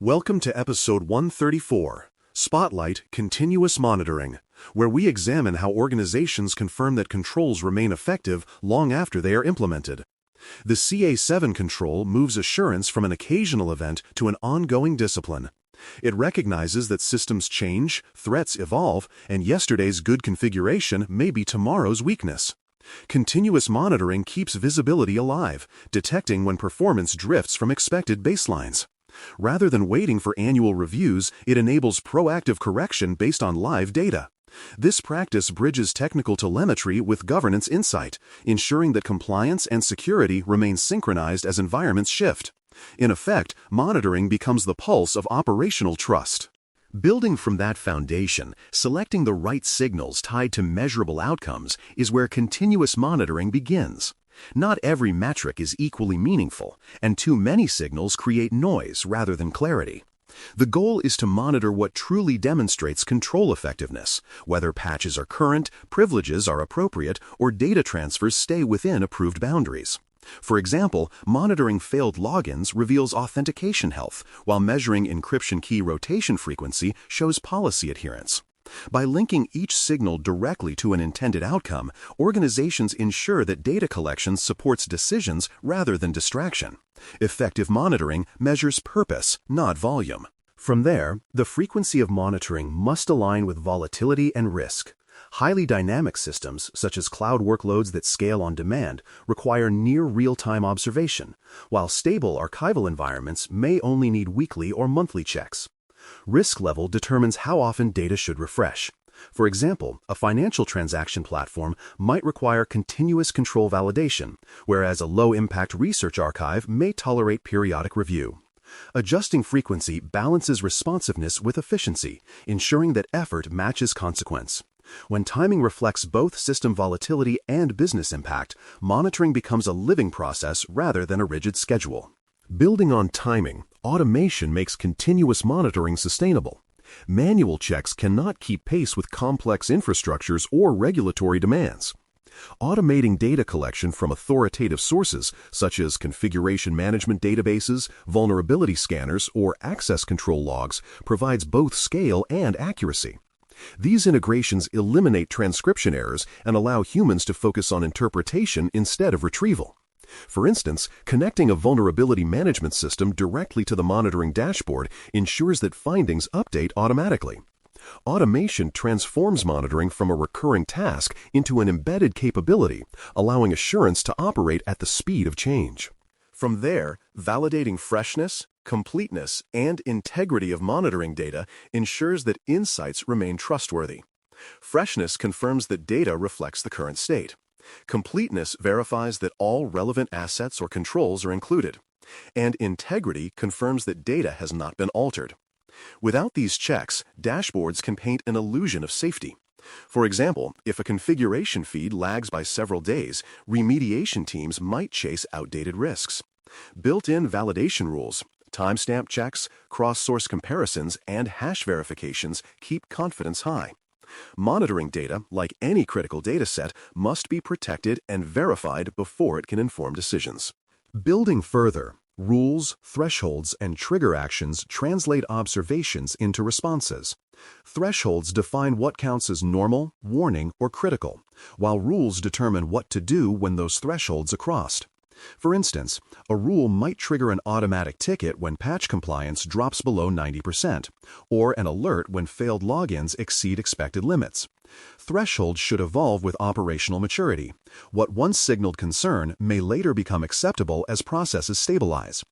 Welcome to episode 134, Spotlight Continuous Monitoring, where we examine how organizations confirm that controls remain effective long after they are implemented. The CA-7 control moves assurance from an occasional event to an ongoing discipline. It recognizes that systems change, threats evolve, and yesterday's good configuration may be tomorrow's weakness. Continuous monitoring keeps visibility alive, detecting when performance drifts from expected baselines. Rather than waiting for annual reviews, it enables proactive correction based on live data. This practice bridges technical telemetry with governance insight, ensuring that compliance and security remain synchronized as environments shift. In effect, monitoring becomes the pulse of operational trust. Building from that foundation, selecting the right signals tied to measurable outcomes is where continuous monitoring begins. Not every metric is equally meaningful, and too many signals create noise rather than clarity. The goal is to monitor what truly demonstrates control effectiveness, whether patches are current, privileges are appropriate, or data transfers stay within approved boundaries. For example, monitoring failed logins reveals authentication health, while measuring encryption key rotation frequency shows policy adherence. By linking each signal directly to an intended outcome, organizations ensure that data collection supports decisions rather than distraction. Effective monitoring measures purpose, not volume. From there, the frequency of monitoring must align with volatility and risk. Highly dynamic systems, such as cloud workloads that scale on demand, require near real-time observation, while stable archival environments may only need weekly or monthly checks. Risk level determines how often data should refresh. For example, a financial transaction platform might require continuous control validation, whereas a low-impact research archive may tolerate periodic review. Adjusting frequency balances responsiveness with efficiency, ensuring that effort matches consequence. When timing reflects both system volatility and business impact, monitoring becomes a living process rather than a rigid schedule. Building on timing, automation makes continuous monitoring sustainable. Manual checks cannot keep pace with complex infrastructures or regulatory demands. Automating data collection from authoritative sources, such as configuration management databases, vulnerability scanners, or access control logs, provides both scale and accuracy. These integrations eliminate transcription errors and allow humans to focus on interpretation instead of retrieval. For instance, connecting a vulnerability management system directly to the monitoring dashboard ensures that findings update automatically. Automation transforms monitoring from a recurring task into an embedded capability, allowing assurance to operate at the speed of change. From there, validating freshness, completeness, and integrity of monitoring data ensures that insights remain trustworthy. Freshness confirms that data reflects the current state. Completeness verifies that all relevant assets or controls are included. And integrity confirms that data has not been altered. Without these checks, dashboards can paint an illusion of safety. For example, if a configuration feed lags by several days, remediation teams might chase outdated risks. Built-in validation rules, timestamp checks, cross-source comparisons, and hash verifications keep confidence high. Monitoring data, like any critical data set, must be protected and verified before it can inform decisions. Building further, rules, thresholds, and trigger actions translate observations into responses. Thresholds define what counts as normal, warning, or critical, while rules determine what to do when those thresholds are crossed. For instance, a rule might trigger an automatic ticket when patch compliance drops below 90%, or an alert when failed logins exceed expected limits. Thresholds should evolve with operational maturity. What once signaled concern may later become acceptable as processes stabilize.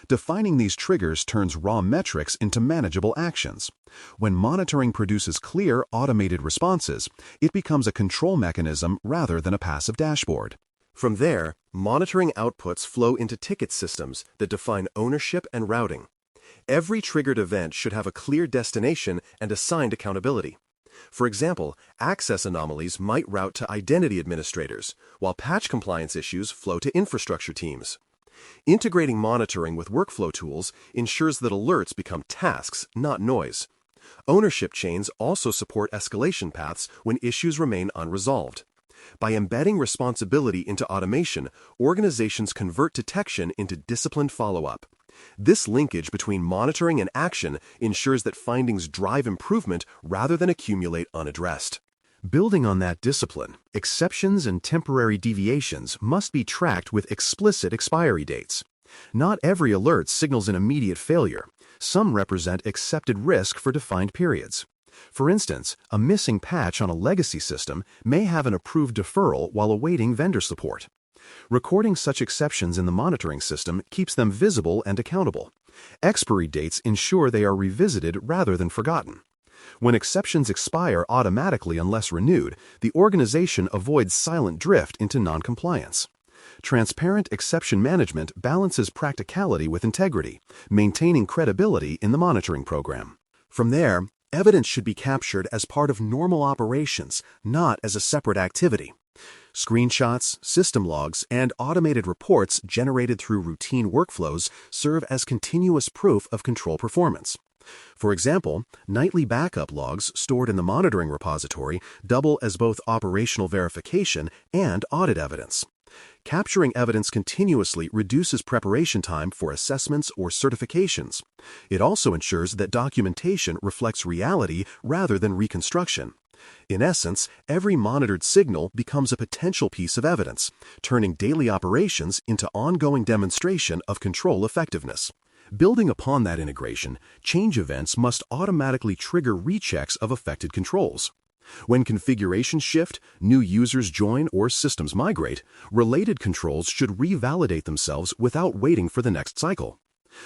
Defining these triggers turns raw metrics into manageable actions. When monitoring produces clear, automated responses, it becomes a control mechanism rather than a passive dashboard. From there, monitoring outputs flow into ticket systems that define ownership and routing. Every triggered event should have a clear destination and assigned accountability. For example, access anomalies might route to identity administrators, while patch compliance issues flow to infrastructure teams. Integrating monitoring with workflow tools ensures that alerts become tasks, not noise. Ownership chains also support escalation paths when issues remain unresolved. By embedding responsibility into automation, organizations convert detection into disciplined follow-up. This linkage between monitoring and action ensures that findings drive improvement rather than accumulate unaddressed. Building on that discipline, exceptions and temporary deviations must be tracked with explicit expiry dates. Not every alert signals an immediate failure. Some represent accepted risk for defined periods. For instance, a missing patch on a legacy system may have an approved deferral while awaiting vendor support. Recording such exceptions in the monitoring system keeps them visible and accountable. Expiry dates ensure they are revisited rather than forgotten. When exceptions expire automatically unless renewed, the organization avoids silent drift into noncompliance. Transparent exception management balances practicality with integrity, maintaining credibility in the monitoring program. From there, evidence should be captured as part of normal operations, not as a separate activity. Screenshots, system logs, and automated reports generated through routine workflows serve as continuous proof of control performance. For example, nightly backup logs stored in the monitoring repository double as both operational verification and audit evidence. Capturing evidence continuously reduces preparation time for assessments or certifications. It also ensures that documentation reflects reality rather than reconstruction. In essence, every monitored signal becomes a potential piece of evidence, turning daily operations into ongoing demonstration of control effectiveness. Building upon that integration, change events must automatically trigger rechecks of affected controls. When configurations shift, new users join, or systems migrate, related controls should revalidate themselves without waiting for the next cycle.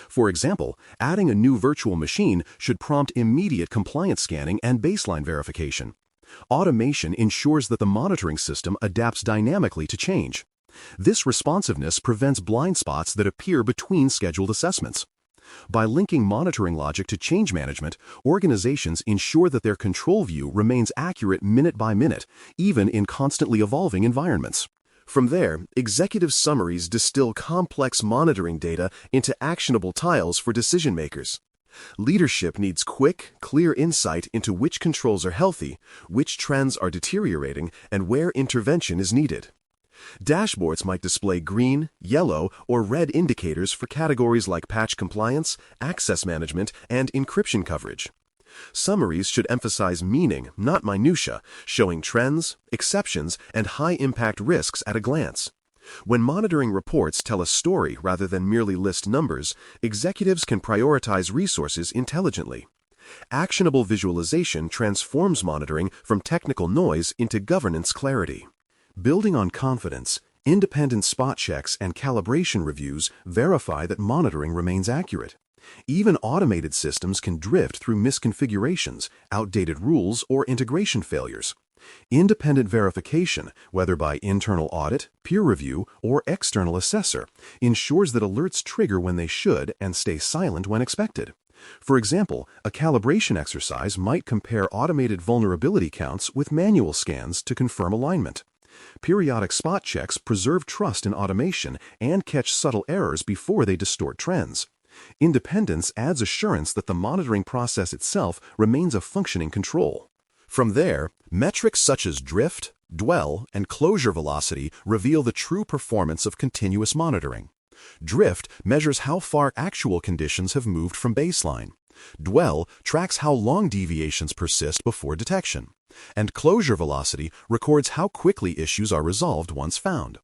For example, adding a new virtual machine should prompt immediate compliance scanning and baseline verification. Automation ensures that the monitoring system adapts dynamically to change. This responsiveness prevents blind spots that appear between scheduled assessments. By linking monitoring logic to change management, organizations ensure that their control view remains accurate minute by minute, even in constantly evolving environments. From there, executive summaries distill complex monitoring data into actionable tiles for decision makers. Leadership needs quick, clear insight into which controls are healthy, which trends are deteriorating, and where intervention is needed. Dashboards might display green, yellow, or red indicators for categories like patch compliance, access management, and encryption coverage. Summaries should emphasize meaning, not minutia, showing trends, exceptions, and high-impact risks at a glance. When monitoring reports tell a story rather than merely list numbers, executives can prioritize resources intelligently. Actionable visualization transforms monitoring from technical noise into governance clarity. Building on confidence, independent spot checks and calibration reviews verify that monitoring remains accurate. Even automated systems can drift through misconfigurations, outdated rules, or integration failures. Independent verification, whether by internal audit, peer review, or external assessor, ensures that alerts trigger when they should and stay silent when expected. For example, a calibration exercise might compare automated vulnerability counts with manual scans to confirm alignment. Periodic spot checks preserve trust in automation and catch subtle errors before they distort trends. Independence adds assurance that the monitoring process itself remains a functioning control. From there, metrics such as drift, dwell, and closure velocity reveal the true performance of continuous monitoring. Drift measures how far actual conditions have moved from baseline. Dwell tracks how long deviations persist before detection. And closure velocity records how quickly issues are resolved once found.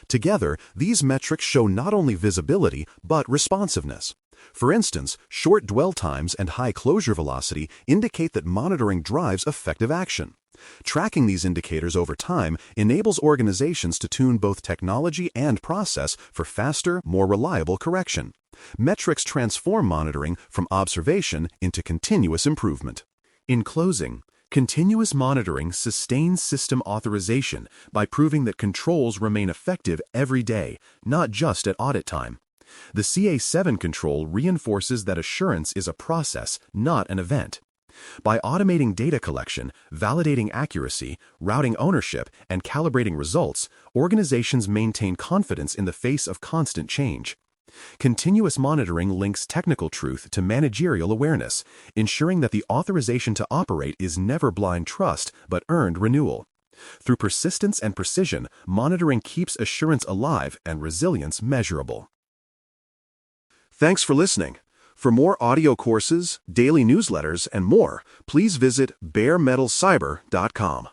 Together, these metrics show not only visibility, but responsiveness. For instance, short dwell times and high closure velocity indicate that monitoring drives effective action. Tracking these indicators over time enables organizations to tune both technology and process for faster, more reliable correction. Metrics transform monitoring from observation into continuous improvement. In closing, continuous monitoring sustains system authorization by proving that controls remain effective every day, not just at audit time. The CA-7 control reinforces that assurance is a process, not an event. By automating data collection, validating accuracy, routing ownership, and calibrating results, organizations maintain confidence in the face of constant change. Continuous monitoring links technical truth to managerial awareness, ensuring that the authorization to operate is never blind trust, but earned renewal. Through persistence and precision, monitoring keeps assurance alive and resilience measurable. Thanks for listening. For more audio courses, daily newsletters, and more, please visit baremetalcyber.com.